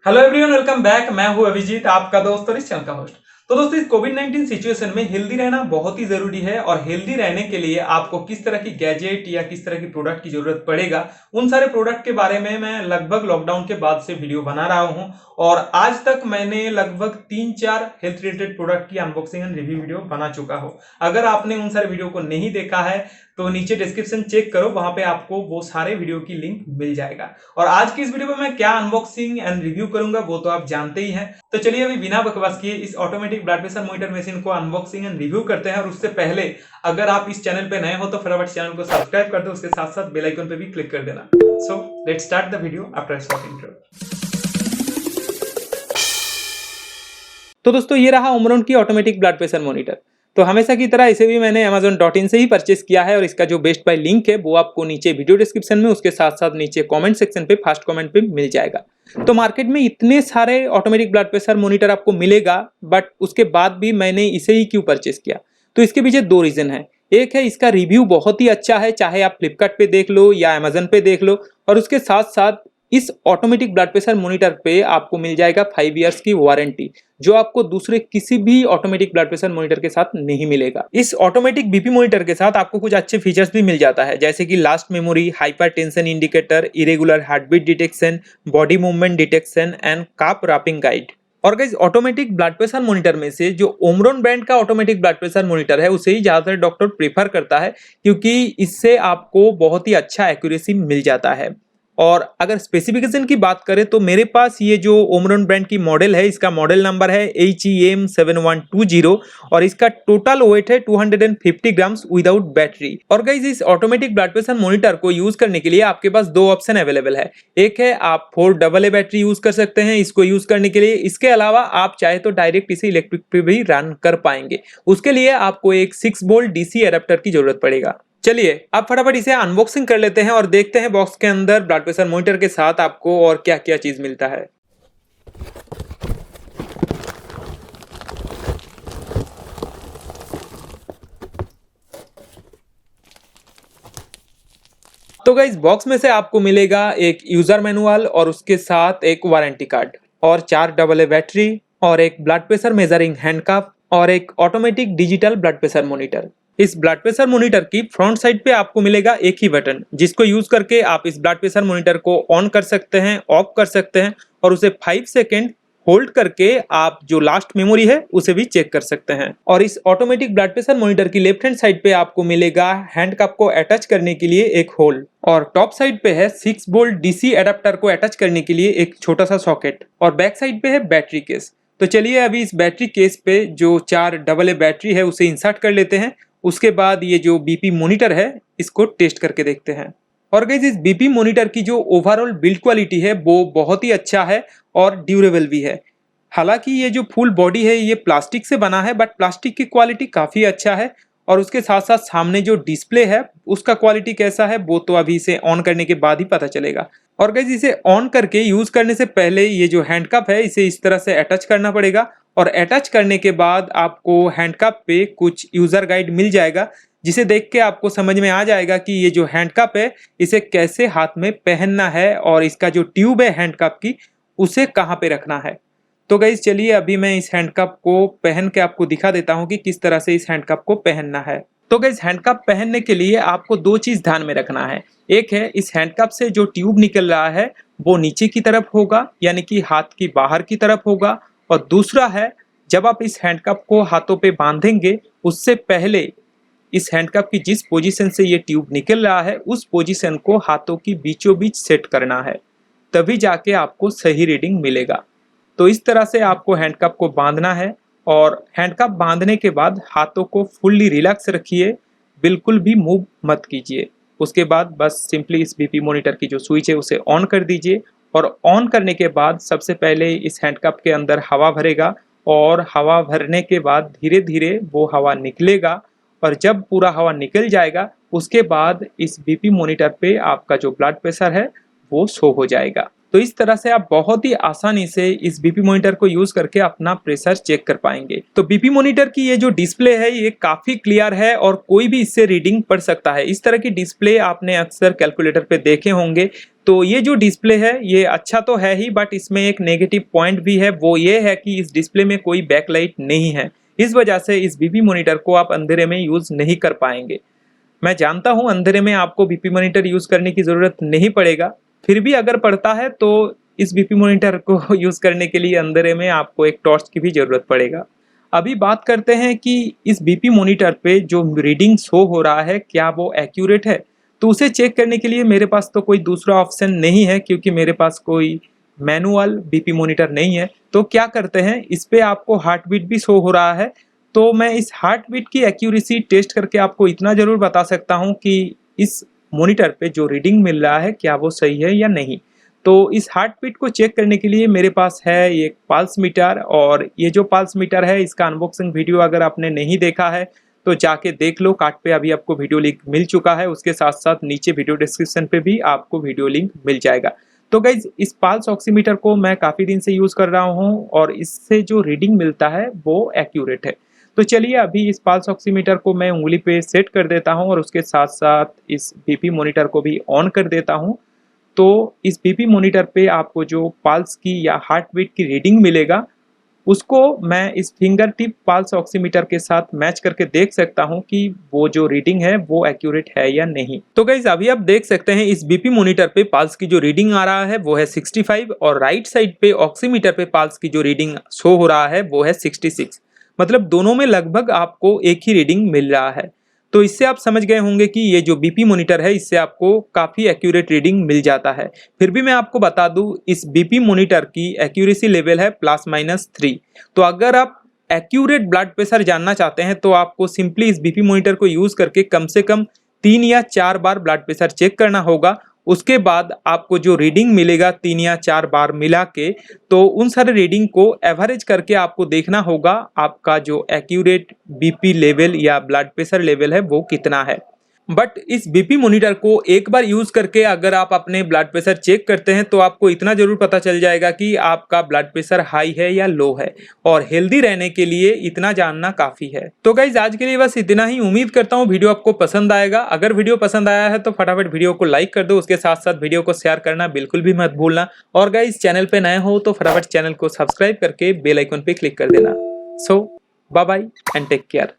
Hello everyone, welcome back. मैं हूं अभिजीत, आपका दोस्त और इस चैनल का होस्ट। तो दोस्तों, इस कोविड-19 सिचुएशन में हेल्दी रहना बहुत ही जरूरी है और हेल्दी रहने के लिए आपको किस तरह की गैजेट या किस तरह की प्रोडक्ट की जरूरत पड़ेगा, उन सारे प्रोडक्ट के बारे में मैं लगभग लॉकडाउन के बाद से वीडियो बना रहा हूं। और आज तक मैंने लगभग 3-4 हेल्थ रिलेटेड प्रोडक्ट की अनबॉक्सिंग एंड रिव्यू वीडियो बना चुका हूं। अगर आपने उन सारे वीडियो को नहीं देखा है तो नीचे डिस्क्रिप्शन चेक करो, वहां पे आपको वो सारे वीडियो की लिंक मिल जाएगा। और आज की इस वीडियो में मैं क्या अनबॉक्सिंग एंड रिव्यू करूंगा वो तो आप जानते ही हैं। तो चलिए अभी बिना बकवास किए इस automatic blood pressure monitor machine को अनबॉक्सिंग एंड रिव्यू करते हैं। और उससे पहले अगर आप इस चैनल पे नए हो तो फटाफट चैनल को सब्सक्राइब कर दो, उसके साथ साथ बेल आइकन पे भी क्लिक कर देना। So let's start the video after short intro. तो दोस्तों, ये रहा ओमरॉन की ऑटोमेटिक ब्लड प्रेशर मॉनिटर। तो हमेशा की तरह इसे भी मैंने amazon.in से ही परचेस किया है और इसका जो बेस्ट बाय लिंक है वो आपको नीचे वीडियो डिस्क्रिप्शन में, उसके साथ साथ नीचे कमेंट सेक्शन पे फर्स्ट कमेंट पे मिल जाएगा। तो मार्केट में इतने सारे ऑटोमेटिक ब्लड प्रेशर मॉनिटर आपको मिलेगा, बट उसके बाद भी मैंने इसे ही क्यों परचेस किया? तो इसके पीछे दो रीजन है। एक है इसका रिव्यू बहुत ही अच्छा है, चाहे आप फ्लिपकार्ट पे देख लो या अमेजन पे देख लो। और उसके साथ साथ इस ऑटोमेटिक ब्लड प्रेशर मॉनिटर पे आपको मिल जाएगा 5 इयर्स की वारंटी, जो आपको दूसरे किसी भी ऑटोमेटिक ब्लड प्रेशर मॉनिटर के साथ नहीं मिलेगा। इस ऑटोमेटिक बीपी मॉनिटर के साथ आपको कुछ अच्छे फीचर्स भी मिल जाता है, जैसे कि last memory, hypertension indicator, irregular heartbeat detection, body movement detection and cuff wrapping guide. और guys, automatic blood pressure monitor में से जो ओमरॉन ब्रांड का ऑटोमेटिक ब्लड प्रेशर मॉनिटर है उसे ही ज्यादातर डॉक्टर प्रेफर करता है, क्योंकि इससे आपको बहुत ही अच्छा एक्यूरेसी मिल जाता है। और अगर स्पेसिफिकेशन की बात करें तो मेरे पास ये जो ओमरॉन ब्रांड की मॉडल है, इसका मॉडल नंबर है HEM7120 और इसका टोटल वेट है 250 ग्राम्स विदाउट बैटरी। और गाइस, इस ऑटोमेटिक ब्लड प्रेशर मॉनिटर को यूज करने के लिए आपके पास दो ऑप्शन अवेलेबल है। एक है आप 4AA बैटरी यूज कर सकते हैं इसको यूज करने के लिए। इसके अलावा आप चाहे तो डायरेक्ट इसे इलेक्ट्रिक पे भी रन कर पाएंगे। उसके लिए आपको एक 6 वोल्ट DC एडाप्टर की जरूरत पड़ेगा। चलिए अब फटाफट इसे अनबॉक्सिंग कर लेते हैं और देखते हैं बॉक्स के अंदर ब्लड प्रेशर मॉनिटर के साथ आपको और क्या क्या चीज मिलता है। तो गाइस, बॉक्स में से आपको मिलेगा एक यूजर मैनुअल और उसके साथ एक वारंटी कार्ड और 4 AA बैटरी और एक ब्लड प्रेशर मेजरिंग हैंडकफ और एक automatic digital blood pressure monitor. इस ब्लड प्रेशर मॉनिटर की फ्रंट साइड पे आपको मिलेगा एक ही बटन, जिसको यूज करके आप इस ब्लड प्रेशर मॉनिटर को ऑन कर सकते हैं, ऑफ कर सकते हैं और उसे 5 सेकेंड होल्ड करके आप जो लास्ट मेमोरी है उसे भी चेक कर सकते हैं। और इस ऑटोमेटिक ब्लड प्रेशर मॉनिटर की लेफ्ट हैंड साइड पे आपको मिलेगा हैंड कप को अटैच करने के लिए एक होल और टॉप साइड पे है 6 वोल्ट DC एडाप्टर को अटैच करने के लिए एक छोटा सा सॉकेट और बैक साइड पे है बैटरी केस। तो चलिए अभी इस बैटरी केस पे जो 4 AA बैटरी है उसे इंसर्ट कर लेते हैं। उसके बाद ये जो बीपी मॉनिटर है इसको टेस्ट करके देखते हैं। और गाइस, इस बीपी मॉनिटर की जो ओवरऑल बिल्ड क्वालिटी है वो बहुत ही अच्छा है और ड्यूरेबल भी है। हालांकि ये जो फुल बॉडी है ये प्लास्टिक से बना है, बट प्लास्टिक की क्वालिटी काफ़ी अच्छा है। और उसके साथ साथ सामने जो डिस्प्ले है उसका क्वालिटी कैसा है वो तो अभी इसे ऑन करने के बाद ही पता चलेगा। और गाइस, इसे ऑन करके यूज़ करने से पहले ये जो हैंडकप है इसे इस तरह से अटैच करना पड़ेगा और अटैच करने के बाद आपको हैंडकप पे कुछ यूज़र गाइड मिल जाएगा, जिसे देख के आपको समझ में आ जाएगा कि ये जो हैंडकप है इसे कैसे हाथ में पहनना है और इसका जो ट्यूब है हैंडकप की उसे कहाँ पे रखना है। तो गाइस, चलिए अभी मैं इस हैंडकप को पहन के आपको दिखा देता हूँ कि किस तरह से इस हैंडकप को पहनना है। तो गाइस, हैंडकप पहनने के लिए आपको दो चीज ध्यान में रखना है। एक है इस हैंडकप से जो ट्यूब निकल रहा है वो नीचे की तरफ होगा, यानी कि हाथ की बाहर की तरफ होगा। और दूसरा है, जब आप इस हैंडकप को हाथों पे बांधेंगे उससे पहले इस हैंडकप की जिस पोजीशन से ये ट्यूब निकल रहा है उस पोजीशन को हाथों की बीचों बीच सेट करना है, तभी जाके आपको सही रीडिंग मिलेगा। तो इस तरह से आपको हैंडकप को बांधना है और हैंडकप बांधने के बाद हाथों को फुल्ली रिलैक्स रखिए, बिल्कुल भी मूव मत कीजिए। उसके बाद बस सिंपली इस बीपी मॉनिटर की जो स्विच है उसे ऑन कर दीजिए और ऑन करने के बाद सबसे पहले इस हैंडकप के अंदर हवा भरेगा और हवा भरने के बाद धीरे धीरे वो हवा निकलेगा और जब पूरा हवा निकल जाएगा उसके बाद इस बीपी मॉनिटर पे आपका जो ब्लड प्रेशर है वो शो हो जाएगा। तो इस तरह से आप बहुत ही आसानी से इस बीपी मॉनिटर को यूज करके अपना प्रेशर चेक कर पाएंगे। तो बीपी मॉनिटर की ये जो डिस्प्ले है ये काफी क्लियर है और कोई भी इससे रीडिंग पढ़ सकता है। इस तरह की डिस्प्ले आपने अक्सर कैलकुलेटर पे देखे होंगे। तो ये जो डिस्प्ले है ये अच्छा तो है ही, बट इसमें एक नेगेटिव पॉइंट भी है, वो ये है कि इस डिस्प्ले में कोई बैकलाइट नहीं है। इस वजह से इस बीपी मॉनिटर को आप अंधेरे में यूज नहीं कर पाएंगे। मैं जानता हूं अंधेरे में आपको बीपी मॉनिटर यूज करने की जरूरत नहीं पड़ेगा, फिर भी अगर पड़ता है तो इस बीपी मॉनिटर को यूज करने के लिए अंधेरे में आपको एक टॉर्च की भी जरूरत पड़ेगा। अभी बात करते हैं कि इस बीपी मॉनिटर पे जो रीडिंग शो हो रहा है क्या वो एक्यूरेट है। तो उसे चेक करने के लिए मेरे पास तो कोई दूसरा ऑप्शन नहीं है, क्योंकि मेरे पास कोई मैनुअल बीपी मॉनिटर नहीं है। तो क्या करते हैं, इस पे आपको हार्ट बीट भी शो हो रहा है। तो मैं इस हार्ट बीट की एक्यूरेसी टेस्ट करके आपको इतना जरूर बता सकता हूं कि इस मॉनिटर पे जो रीडिंग मिल रहा है क्या वो सही है या नहीं। तो इस हार्ट बीट को चेक करने के लिए मेरे पास है एक पल्स मीटर, और ये जो पल्स मीटर है इसका अनबॉक्सिंग वीडियो अगर आपने नहीं देखा है तो जाके देख लो। कार्ड पे अभी आपको वीडियो लिंक मिल चुका है, उसके साथ साथ नीचे वीडियो डिस्क्रिप्शन पे भी आपको वीडियो लिंक मिल जाएगा। तो गाइज इस पल्स ऑक्सीमीटर को मैं काफ़ी दिन से यूज़ कर रहा हूँ और इससे जो रीडिंग मिलता है वो एक्यूरेट है। तो चलिए अभी इस पल्स ऑक्सीमीटर को मैं उंगली पे सेट कर देता हूँ और उसके साथ साथ इस बीपी मॉनिटर को भी ऑन कर देता हूँ। तो इस बीपी मॉनिटर पे आपको जो पल्स की या हार्ट बीट की रीडिंग मिलेगा उसको मैं इस फिंगर टिप पल्स ऑक्सीमीटर के साथ मैच करके देख सकता हूं कि वो जो रीडिंग है वो एक्यूरेट है या नहीं। तो गाइज अभी आप देख सकते हैं इस बीपी मॉनिटर पे पल्स की जो रीडिंग आ रहा है वो है 65 और राइट साइड पे ऑक्सीमीटर पे पल्स की जो रीडिंग शो हो रहा है वो है 66। मतलब दोनों में लगभग आपको एक ही रीडिंग मिल रहा है। तो इससे आप समझ गए होंगे कि ये जो बीपी मॉनिटर है इससे आपको काफ़ी एक्यूरेट रीडिंग मिल जाता है। फिर भी मैं आपको बता दूं इस बीपी मॉनिटर की एक्यूरेसी लेवल है +-3। तो अगर आप एक्यूरेट ब्लड प्रेशर जानना चाहते हैं तो आपको सिंपली इस बीपी मॉनिटर को यूज़ करके कम से कम 3 या 4 बार ब्लड प्रेशर चेक करना होगा। उसके बाद आपको जो रीडिंग मिलेगा 3 या 4 बार मिला के, तो उन सारे रीडिंग को एवरेज करके आपको देखना होगा आपका जो एक्यूरेट बीपी लेवल या ब्लड प्रेशर लेवल है वो कितना है। बट इस बीपी मॉनिटर को एक बार यूज करके अगर आप अपने ब्लड प्रेशर चेक करते हैं तो आपको इतना जरूर पता चल जाएगा कि आपका ब्लड प्रेशर हाई है या लो है, और हेल्दी रहने के लिए इतना जानना काफी है। तो गाइज आज के लिए बस इतना ही। उम्मीद करता हूँ वीडियो आपको पसंद आएगा। अगर वीडियो पसंद आया है तो फटाफट वीडियो को लाइक कर दो, उसके साथ साथ वीडियो को शेयर करना बिल्कुल भी मत भूलना। और गाइज चैनल पे नए हो तो फटाफट चैनल को सब्सक्राइब करके बेल आइकन पे क्लिक कर देना। So bye bye and take care.